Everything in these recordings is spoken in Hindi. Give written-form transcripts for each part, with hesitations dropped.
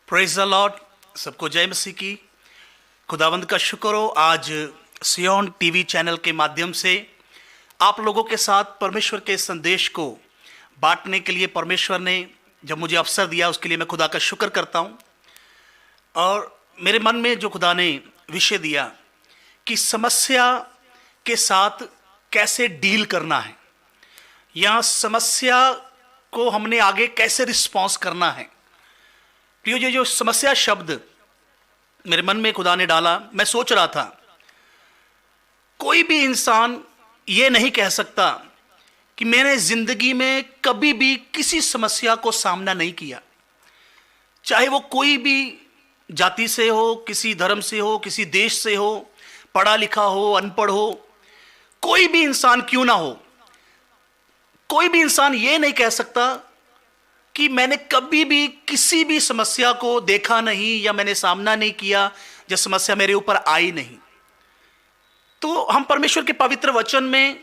Praise the Lord. सबको जय मसीह की। खुदावंद का शुक्र हो, आज सियोन टीवी चैनल के माध्यम से आप लोगों के साथ परमेश्वर के संदेश को बांटने के लिए परमेश्वर ने जब मुझे अवसर दिया उसके लिए मैं खुदा का शुक्र करता हूँ। और मेरे मन में जो खुदा ने विषय दिया कि समस्या के साथ कैसे डील करना है या समस्या को हमने आगे कैसे रिस्पॉन्स करना है। प्रियो, जो समस्या शब्द मेरे मन में खुदा ने डाला, मैं सोच रहा था कोई भी इंसान ये नहीं कह सकता कि मैंने जिंदगी में कभी भी किसी समस्या को सामना नहीं किया, चाहे वो कोई भी जाति से हो, किसी धर्म से हो, किसी देश से हो, पढ़ा लिखा हो, अनपढ़ हो, कोई भी इंसान क्यों ना हो। कोई भी इंसान ये नहीं कह सकता कि मैंने कभी भी किसी भी समस्या को देखा नहीं या मैंने सामना नहीं किया जब समस्या मेरे ऊपर आई नहीं। तो हम परमेश्वर के पवित्र वचन में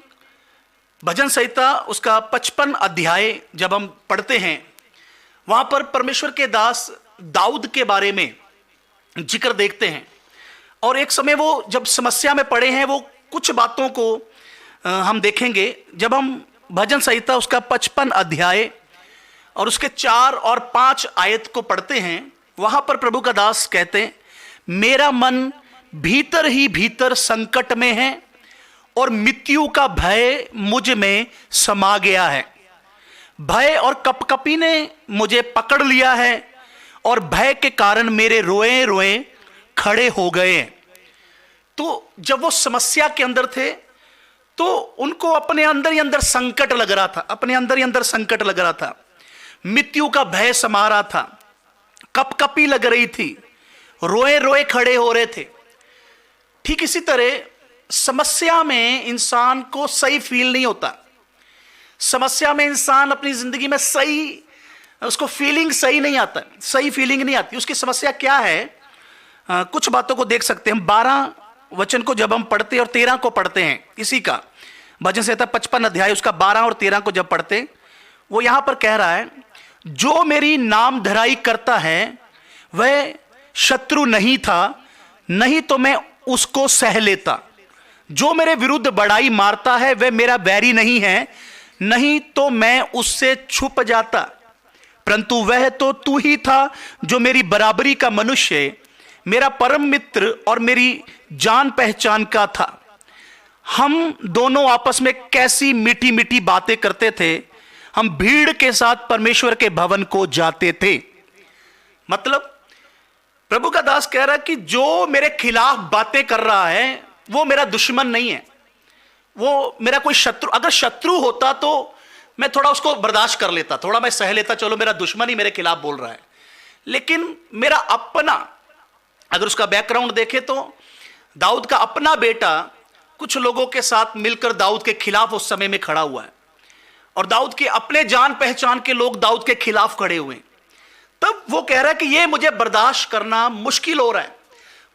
भजन संहिता उसका 55 अध्याय जब हम पढ़ते हैं, वहां पर परमेश्वर के दास दाऊद के बारे में जिक्र देखते हैं। और एक समय वो जब समस्या में पड़े हैं, वो कुछ बातों को हम देखेंगे जब हम भजन संहिता उसका 55 अध्याय और उसके 4 और 5 आयत को पढ़ते हैं। वहां पर प्रभु का दास कहते हैं, मेरा मन भीतर ही भीतर संकट में है और मृत्यु का भय मुझ में समा गया है। भय और कपकपी ने मुझे पकड़ लिया है और भय के कारण मेरे रोए रोए खड़े हो गए। तो जब वो समस्या के अंदर थे तो उनको अपने अंदर ही अंदर संकट लग रहा था, अपने अंदर ही अंदर संकट लग रहा था, मृत्यु का भय समा रहा था, कपकपी लग रही थी, रोए रोए खड़े हो रहे थे। ठीक इसी तरह समस्या में इंसान को सही फील नहीं होता। समस्या में इंसान अपनी जिंदगी में सही, उसको फीलिंग सही नहीं आता, सही फीलिंग नहीं आती। उसकी समस्या क्या है, कुछ बातों को देख सकते हैं। 12 वचन को जब हम पढ़ते और 13 को पढ़ते हैं, इसी का भजन संहिता 55 अध्याय उसका 12 और 13 को जब पढ़ते, वो यहां पर कह रहा है, जो मेरी नाम धराई करता है वह शत्रु नहीं था, नहीं तो मैं उसको सह लेता। जो मेरे विरुद्ध बड़ाई मारता है वह मेरा बैरी नहीं है, नहीं तो मैं उससे छुप जाता। परंतु वह तो तू ही था जो मेरी बराबरी का मनुष्य, मेरा परम मित्र और मेरी जान पहचान का था। हम दोनों आपस में कैसी मीठी मीठी बातें करते थे, हम भीड़ के साथ परमेश्वर के भवन को जाते थे। मतलब प्रभु का दास कह रहा है कि जो मेरे खिलाफ बातें कर रहा है वो मेरा दुश्मन नहीं है, वो मेरा कोई शत्रु। अगर शत्रु होता तो मैं थोड़ा उसको बर्दाश्त कर लेता, थोड़ा मैं सह लेता, चलो मेरा दुश्मन ही मेरे खिलाफ बोल रहा है। लेकिन मेरा अपना, अगर उसका बैकग्राउंड देखे तो दाऊद का अपना बेटा कुछ लोगों के साथ मिलकर दाऊद के खिलाफ उस समय में खड़ा हुआ है और दाऊद के अपने जान पहचान के लोग दाऊद के खिलाफ खड़े हुए। तब वो कह रहा है कि ये मुझे बर्दाश्त करना मुश्किल हो रहा है।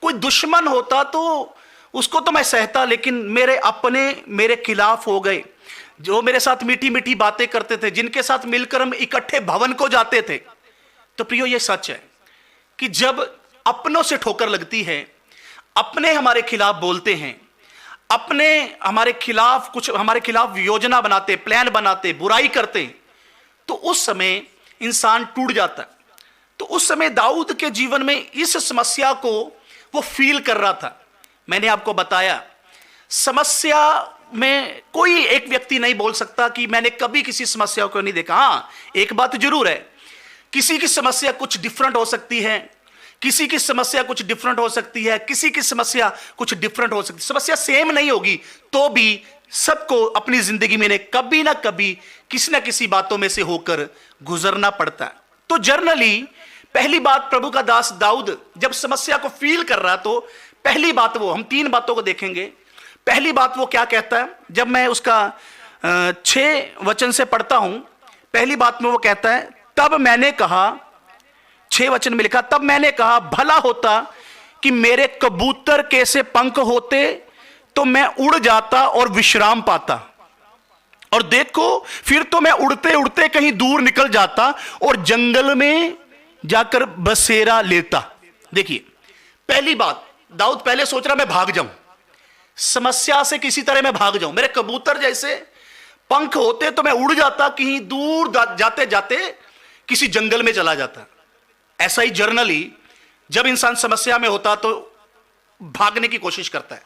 कोई दुश्मन होता तो उसको तो मैं सहता, लेकिन मेरे अपने मेरे खिलाफ हो गए, जो मेरे साथ मीठी मीठी बातें करते थे, जिनके साथ मिलकर हम इकट्ठे भवन को जाते थे। तो प्रियो, ये सच है कि जब अपनों से ठोकर लगती है, अपने हमारे खिलाफ बोलते हैं, अपने हमारे खिलाफ कुछ हमारे खिलाफ योजना बनाते, प्लान बनाते, बुराई करते, तो उस समय इंसान टूट जाता है। तो उस समय दाऊद के जीवन में इस समस्या को वो फील कर रहा था। मैंने आपको बताया, समस्या में कोई एक व्यक्ति नहीं बोल सकता कि मैंने कभी किसी समस्या को नहीं देखा। हाँ, एक बात जरूर है, किसी की समस्या कुछ डिफरेंट हो सकती है, किसी की समस्या कुछ डिफरेंट हो सकती है, किसी की समस्या कुछ डिफरेंट हो सकती है। समस्या सेम नहीं होगी तो भी सबको अपनी जिंदगी में कभी ना कभी किसी ना किसी बातों में से होकर गुजरना पड़ता है। तो जर्नली पहली बात, प्रभु का दास दाऊद जब समस्या को फील कर रहा, तो पहली बात वो, हम 3 बातों को देखेंगे। पहली बात वो क्या कहता है, जब मैं उसका 6 वचन से पढ़ता हूं, पहली बात में वो कहता है, तब मैंने कहा, 6 वचन में लिखा, तब मैंने कहा भला होता कि मेरे कबूतर के से पंख होते तो मैं उड़ जाता और विश्राम पाता। और देखो, फिर तो मैं उड़ते उड़ते कहीं दूर निकल जाता और जंगल में जाकर बसेरा लेता। देखिए, पहली बात, दाऊद पहले सोच रहा मैं भाग जाऊं, समस्या से किसी तरह मैं भाग जाऊं। मेरे कबूतर जैसे पंख होते तो मैं उड़ जाता, कहीं दूर जाते जाते किसी जंगल में चला जाता। ऐसा ही जर्नली जब इंसान समस्या में होता तो भागने की कोशिश करता है।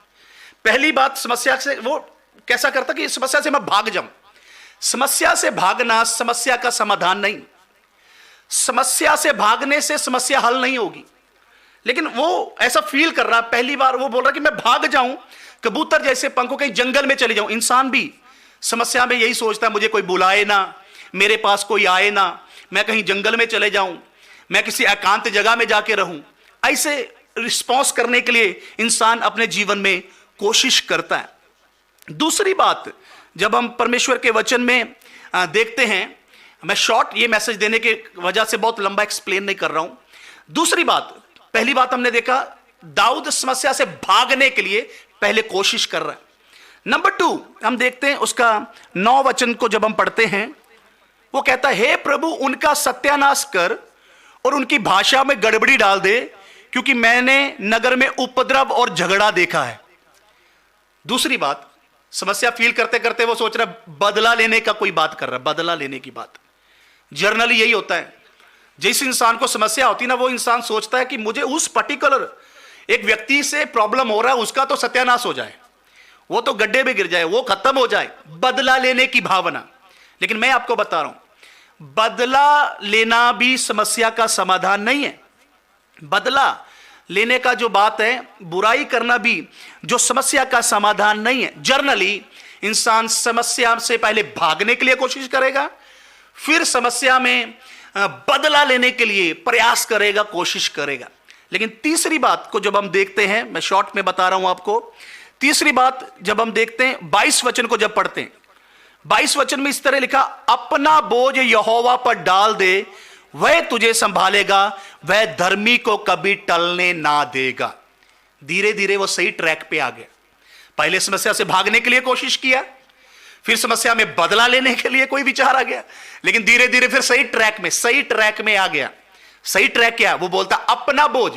पहली बात, समस्या से वो कैसा करता कि समस्या से मैं भाग जाऊं। समस्या से भागना समस्या का समाधान नहीं, समस्या से भागने से समस्या हल नहीं होगी। लेकिन वो ऐसा फील कर रहा, पहली बार वो बोल रहा कि मैं भाग जाऊं, कबूतर जैसे पंखों, कहीं जंगल में चले जाऊं। इंसान भी समस्या में यही सोचता है, मुझे कोई बुलाए ना, मेरे पास कोई आए ना, मैं कहीं जंगल में चले जाऊं, मैं किसी एकांत जगह में जाके रहूं। ऐसे रिस्पॉन्स करने के लिए इंसान अपने जीवन में कोशिश करता है। दूसरी बात, जब हम परमेश्वर के वचन में देखते हैं, मैं शॉर्ट ये मैसेज देने के वजह से बहुत लंबा एक्सप्लेन नहीं कर रहा हूं। दूसरी बात, पहली बात हमने देखा, दाऊद समस्या से भागने के लिए पहले कोशिश कर रहा है। नंबर 2 हम देखते हैं उसका 9 वचन को जब हम पढ़ते हैं, वो कहता है, हे प्रभु उनका सत्यानाश कर और उनकी भाषा में गड़बड़ी डाल दे, क्योंकि मैंने नगर में उपद्रव और झगड़ा देखा है। दूसरी बात, समस्या फील करते करते वो सोच रहा है बदला लेने का, कोई बात कर रहा है बदला लेने की बात। जर्नली यही होता है, जिस इंसान को समस्या होती है ना, वो इंसान सोचता है कि मुझे उस पर्टिकुलर एक व्यक्ति से प्रॉब्लम हो रहा है, उसका तो सत्यानाश हो जाए, वो तो गड्ढे में गिर जाए, वो खत्म हो जाए, बदला लेने की भावना। लेकिन मैं आपको बता रहा हूं, बदला लेना भी समस्या का समाधान नहीं है। बदला लेने का जो बात है, बुराई करना भी जो समस्या का समाधान नहीं है। जर्नली इंसान समस्या से पहले भागने के लिए कोशिश करेगा, फिर समस्या में बदला लेने के लिए प्रयास करेगा, कोशिश करेगा। लेकिन तीसरी बात को जब हम देखते हैं, मैं शॉर्ट में बता रहा हूं आपको, तीसरी बात जब हम देखते हैं 22 वचन को जब पढ़ते हैं, 22 वचन में इस तरह लिखा, अपना बोझ यहोवा पर डाल दे, वह तुझे संभालेगा, वह धर्मी को कभी टलने ना देगा। धीरे धीरे वो सही ट्रैक पे आ गया। पहले समस्या से भागने के लिए कोशिश किया, फिर समस्या में बदला लेने के लिए कोई विचार आ गया, लेकिन धीरे धीरे फिर सही ट्रैक में आ गया। सही ट्रैक क्या? वो बोलता अपना बोझ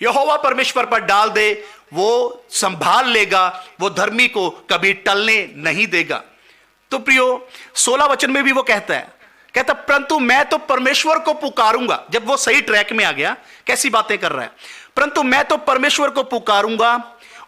यहोवा परमेश्वर पर डाल दे, वो संभाल लेगा, वो धर्मी को कभी टलने नहीं देगा। तो प्रियो 16 वचन में भी वो कहता परंतु मैं तो परमेश्वर को पुकारूंगा। जब वो सही ट्रैक में आ गया, कैसी बातें कर रहा है, परंतु मैं तो परमेश्वर को पुकारूंगा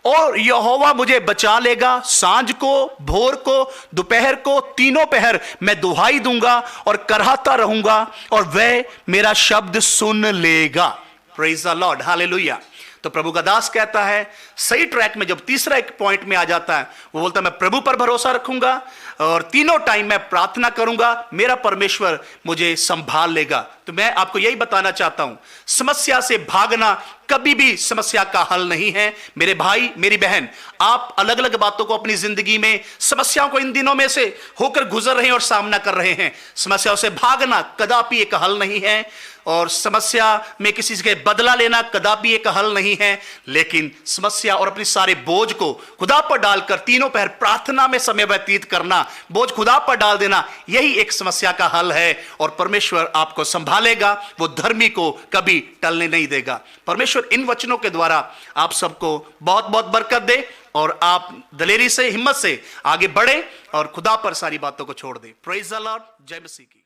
और यहोवा मुझे बचा लेगा। सांझ को, भोर को, दोपहर को, तीनों पहर मैं दुहाई दूंगा और कराहता रहूंगा और वह मेरा शब्द सुन लेगा। Praise the Lord, hallelujah. तो प्रभु का दास कहता है, सही ट्रैक में जब तीसरा एक पॉइंट में आ जाता है, वो बोलता है मैं प्रभु पर भरोसा रखूंगा और तीनों टाइम मैं प्रार्थना करूंगा, मेरा परमेश्वर मुझे संभाल लेगा। तो मैं आपको यही बताना चाहता हूं, समस्या से भागना कभी भी समस्या का हल नहीं है। मेरे भाई, मेरी बहन, आप अलग अलग बातों को अपनी जिंदगी में, समस्याओं को इन दिनों में से होकर गुजर रहे हैं और सामना कर रहे हैं। समस्याओं से भागना कदापि एक हल नहीं है और समस्या में किसी से बदला लेना कदापि एक हल नहीं है। लेकिन समस्या और अपने सारे बोझ को खुदा पर डालकर तीनों पहर प्रार्थना में समय व्यतीत करना, बोझ खुदा पर डाल देना, यही एक समस्या का हल है और परमेश्वर आपको संभालेगा, वो धर्मी को कभी टलने नहीं देगा। परमेश्वर इन वचनों के द्वारा आप सबको बहुत बहुत बरकत दे और आप दलेरी से, हिम्मत से आगे बढ़े और खुदा पर सारी बातों को छोड़ दे। Praise the Lord. जय मसीह की।